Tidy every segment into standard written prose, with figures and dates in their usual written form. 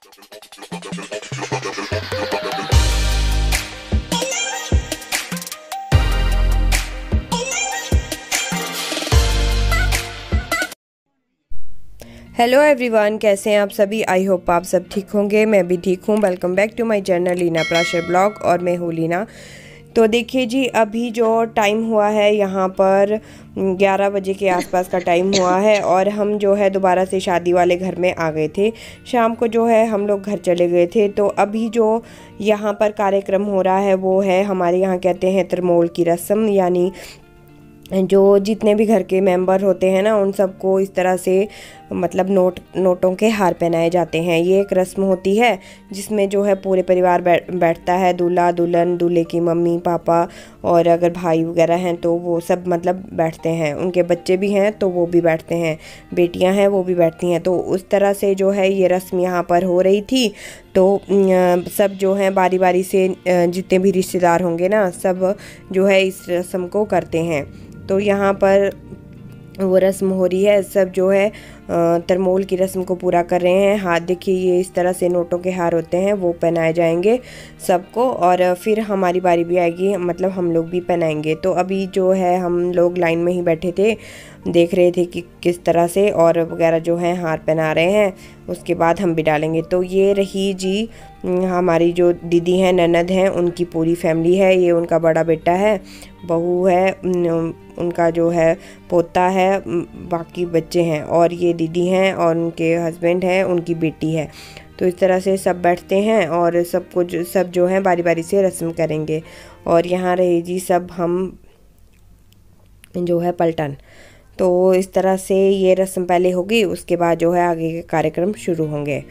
Hello everyone, कैसे हैं आप सभी। आई होप आप सब ठीक होंगे। मैं भी ठीक हूँ। Welcome back to my channel Leena Prashar blog और मैं हूँ लीना। तो देखिए जी, अभी जो टाइम हुआ है यहाँ पर 11 बजे के आसपास का टाइम हुआ है और हम जो है दोबारा से शादी वाले घर में आ गए थे। शाम को जो है हम लोग घर चले गए थे। तो अभी जो यहाँ पर कार्यक्रम हो रहा है वो है, हमारे यहाँ कहते हैं तरमोल की रस्म, यानी जो जितने भी घर के मेंबर होते हैं ना, उन सबको इस तरह से मतलब नोटों के हार पहनाए जाते हैं। ये एक रस्म होती है जिसमें जो है पूरे परिवार बैठता है, दूल्हा दुल्हन, दूल्हे की मम्मी पापा और अगर भाई वगैरह हैं तो वो सब मतलब बैठते हैं। उनके बच्चे भी हैं तो वो भी बैठते हैं, बेटियां हैं वो भी बैठती हैं। तो उस तरह से जो है ये रस्म यहाँ पर हो रही थी। तो सब जो है बारी बारी से जितने भी रिश्तेदार होंगे ना, सब जो है इस रस्म को करते हैं। तो यहाँ पर वो रस्म हो रही है, सब जो है तरमोल की रस्म को पूरा कर रहे हैं। हाथ देखिए, ये इस तरह से नोटों के हार होते हैं, वो पहनाए जाएंगे सबको और फिर हमारी बारी भी आएगी, मतलब हम लोग भी पहनाएंगे। तो अभी जो है हम लोग लाइन में ही बैठे थे, देख रहे थे कि किस तरह से और वगैरह जो है हार पहना रहे हैं। उसके बाद हम भी डालेंगे। तो ये रही जी हमारी जो दीदी हैं, ननद हैं, उनकी पूरी फैमिली है। ये उनका बड़ा बेटा है, बहू है, उनका जो है पोता है, बाकी बच्चे हैं और ये दीदी हैं और उनके हस्बैंड हैं, उनकी बेटी है। तो इस तरह से सब बैठते हैं और सब जो है बारी बारी से रस्म करेंगे। और यहाँ रहे जी सब हम जो है पलटन। तो इस तरह से ये रस्म पहले होगी, उसके बाद जो है आगे के कार्यक्रम शुरू होंगे।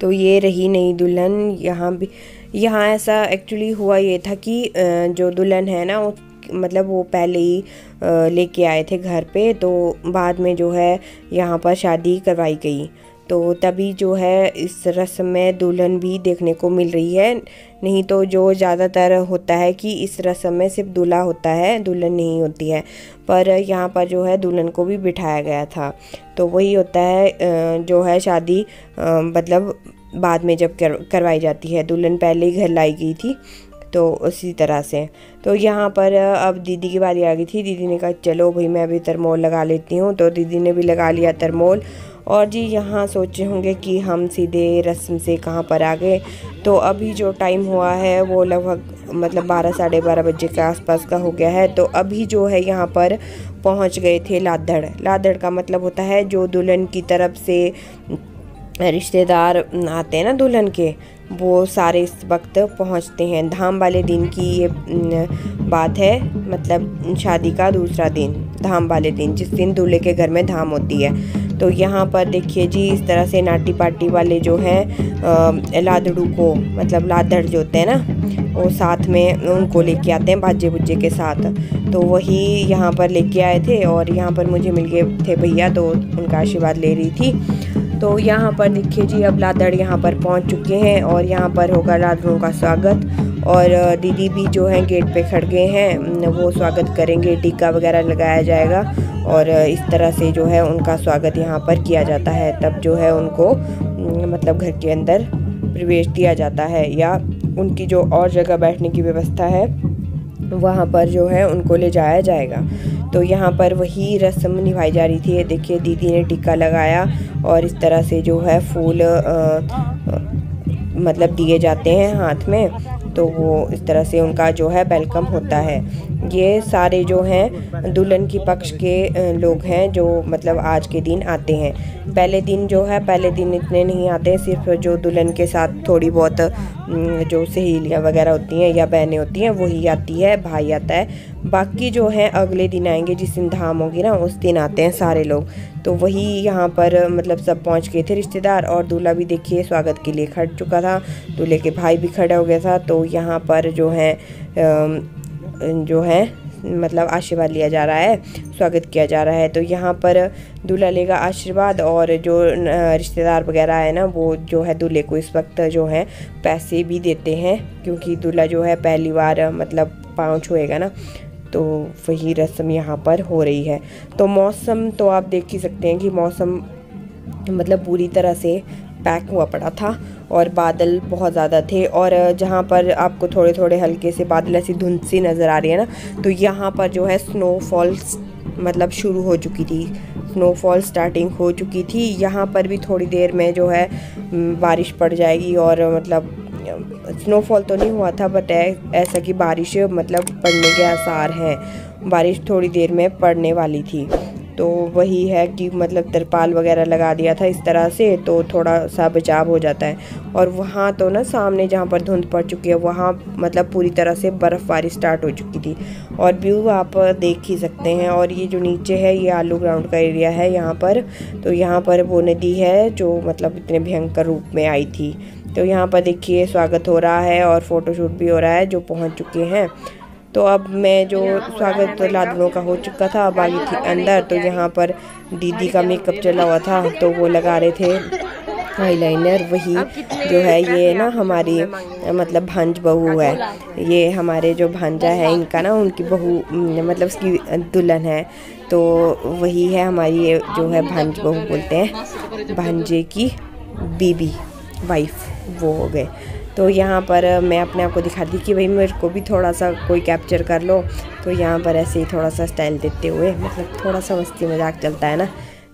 तो ये रही नई दुल्हन। यहाँ ऐसा एक्चुअली हुआ ये था कि जो दुल्हन है ना, मतलब वो पहले ही लेके आए थे घर पे, तो बाद में जो है यहाँ पर शादी करवाई गई। तो तभी जो है इस रस्म में दुल्हन भी देखने को मिल रही है। नहीं तो जो ज़्यादातर होता है कि इस रस्म में सिर्फ दूल्हा होता है, दुल्हन नहीं होती है। पर यहाँ पर जो है दुल्हन को भी बिठाया गया था। तो वही होता है जो है शादी मतलब बाद में जब करवाई जाती है, दुल्हन पहले ही घर लाई गई थी। तो उसी तरह से तो यहाँ पर अब दीदी की बारी आ गई थी। दीदी ने कहा चलो भाई मैं भी तरमोल लगा लेती हूँ। तो दीदी ने भी लगा लिया तरमोल। और जी यहाँ सोचे होंगे कि हम सीधे रस्म से कहाँ पर आ गए। तो अभी जो टाइम हुआ है वो लगभग मतलब 12 साढ़े 12 बजे के आसपास का हो गया है। तो अभी जो है यहाँ पर पहुँच गए थे लादड़। लादड़ का मतलब होता है जो दुल्हन की तरफ से रिश्तेदार आते हैं ना दुल्हन के, वो सारे इस वक्त पहुंचते हैं। धाम वाले दिन की ये बात है, मतलब शादी का दूसरा दिन, धाम वाले दिन, जिस दिन दूल्हे के घर में धाम होती है। तो यहाँ पर देखिए जी इस तरह से नाटी पार्टी वाले जो हैं लादड़ू को, मतलब लादड़ जो होते हैं ना, वो साथ में उनको लेके आते हैं बाजे बुज्जे के साथ। तो वही यहाँ पर लेके आए थे और यहाँ पर मुझे मिल गए थे भैया, तो उनका आशीर्वाद ले रही थी। तो यहाँ पर देखिए जी अब लादड़ यहाँ पर पहुँच चुके हैं और यहाँ पर होगा लादड़ों का स्वागत। और दीदी भी जो है गेट पे खड़ गए हैं, वो स्वागत करेंगे, टीका वगैरह लगाया जाएगा और इस तरह से जो है उनका स्वागत यहाँ पर किया जाता है। तब जो है उनको मतलब घर के अंदर प्रवेश दिया जाता है, या उनकी जो और जगह बैठने की व्यवस्था है वहाँ पर जो है उनको ले जाया जाएगा। तो यहाँ पर वही रस्म निभाई जा रही थी। देखिए दीदी ने टीका लगाया और इस तरह से जो है फूल मतलब दिए जाते हैं हाथ में। तो वो इस तरह से उनका जो है वेलकम होता है। ये सारे जो हैं दुल्हन की पक्ष के लोग हैं जो मतलब आज के दिन आते हैं। पहले दिन जो है, पहले दिन इतने नहीं आते, सिर्फ जो दुल्हन के साथ थोड़ी बहुत जो सहेलियाँ वगैरह होती हैं या बहनें होती हैं वही आती है, भाई आता है। बाकी जो है अगले दिन आएंगे, जिस दिन धाम होगी ना उस दिन आते हैं सारे लोग। तो वही यहाँ पर मतलब सब पहुँच गए थे रिश्तेदार। और दूल्हा भी देखिए स्वागत के लिए खड़ चुका था, दूल्हे के भाई भी खड़ा हो गया था। तो यहाँ पर जो है मतलब आशीर्वाद लिया जा रहा है, स्वागत किया जा रहा है। तो यहाँ पर दूल्हा लेगा आशीर्वाद और जो रिश्तेदार वगैरह है ना, वो जो है दूल्हे को इस वक्त जो है पैसे भी देते हैं, क्योंकि दूल्हा जो है पहली बार मतलब पाँव छुएगा ना। तो वही रस्म यहाँ पर हो रही है। तो मौसम तो आप देख ही सकते हैं कि मौसम मतलब पूरी तरह से पैक हुआ पड़ा था और बादल बहुत ज़्यादा थे। और जहाँ पर आपको थोड़े थोड़े हल्के से बादल ऐसी धुंध सी नज़र आ रही है ना, तो यहाँ पर जो है स्नोफॉल्स मतलब शुरू हो चुकी थी, स्नोफॉल स्टार्टिंग हो चुकी थी। यहाँ पर भी थोड़ी देर में जो है बारिश पड़ जाएगी। और मतलब स्नोफॉल तो नहीं हुआ था, बट ऐसा कि बारिश मतलब पड़ने के आसार हैं, बारिश थोड़ी देर में पड़ने वाली थी। तो वही है कि मतलब तिरपाल वगैरह लगा दिया था इस तरह से, तो थोड़ा सा बचाव हो जाता है। और वहाँ तो ना सामने जहाँ पर धुंध पड़ चुकी है वहाँ मतलब पूरी तरह से बर्फ़बारी स्टार्ट हो चुकी थी और व्यू आप देख ही सकते हैं। और ये जो नीचे है ये आलू ग्राउंड का एरिया है यहाँ पर। तो यहाँ पर वो नदी है जो मतलब इतने भयंकर रूप में आई थी। तो यहाँ पर देखिए स्वागत हो रहा है और फ़ोटोशूट भी हो रहा है, जो पहुँच चुके हैं। तो अब मैं जो स्वागत लाडलों का हो चुका था, अब आ गई थी अंदर। तो यहाँ पर दीदी का मेकअप चला हुआ था, तो वो लगा रहे थे आईलाइनर। वही जो है ये ना हमारी मतलब भांज बहू है, ये हमारे जो भांजा है इनका ना, उनकी बहू मतलब उसकी दुल्हन है। तो वही है हमारी जो है भांज बहू बोलते हैं, भांजे की बीबी वाइफ वो हो गए। तो यहाँ पर मैं अपने आप को दिखाती कि भाई मेरे को भी थोड़ा सा कोई कैप्चर कर लो। तो यहाँ पर ऐसे ही थोड़ा सा स्टाइल देते हुए मतलब थोड़ा सा मस्ती मजाक चलता है ना,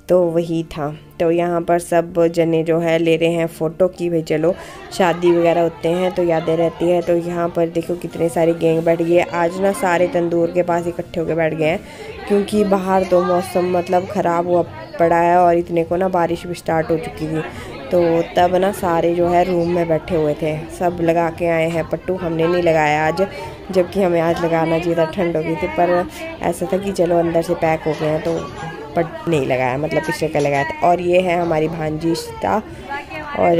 तो वही था। तो यहाँ पर सब जने जो है ले रहे हैं फ़ोटो की, भाई चलो शादी वगैरह होते हैं तो यादें रहती हैं। तो यहाँ पर देखो कितने सारे गैंग बैठ गए आज ना, सारे तंदूर के पास इकट्ठे होकर बैठ गए हैं, क्योंकि बाहर तो मौसम मतलब ख़राब हुआ पड़ा है और इतने को ना बारिश भी स्टार्ट हो चुकी थी। तो तब ना सारे जो है रूम में बैठे हुए थे, सब लगा के आए हैं पट्टू। हमने नहीं लगाया आज, जबकि हमें आज लगाना चाहिए था, ठंड हो गई थी। पर ऐसा था कि चलो अंदर से पैक हो गए हैं तो पट नहीं लगाया, मतलब पिछले का लगाया था। और ये है हमारी भांजी सीता। और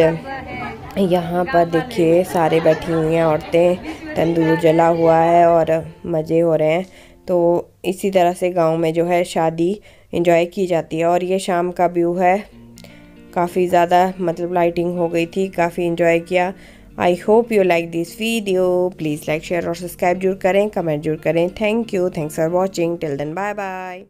यहाँ पर देखिए सारे बैठी हुई हैं औरतें, तंदूर जला हुआ है और मज़े हो रहे हैं। तो इसी तरह से गांव में जो है शादी एंजॉय की जाती है। और ये शाम का व्यू है, काफ़ी ज़्यादा मतलब लाइटिंग हो गई थी, काफ़ी एंजॉय किया। I hope you like this video. Please like share और सब्सक्राइब जरूर करें, कमेंट जरूर करें। Thank you, thanks for watching. Till then bye bye.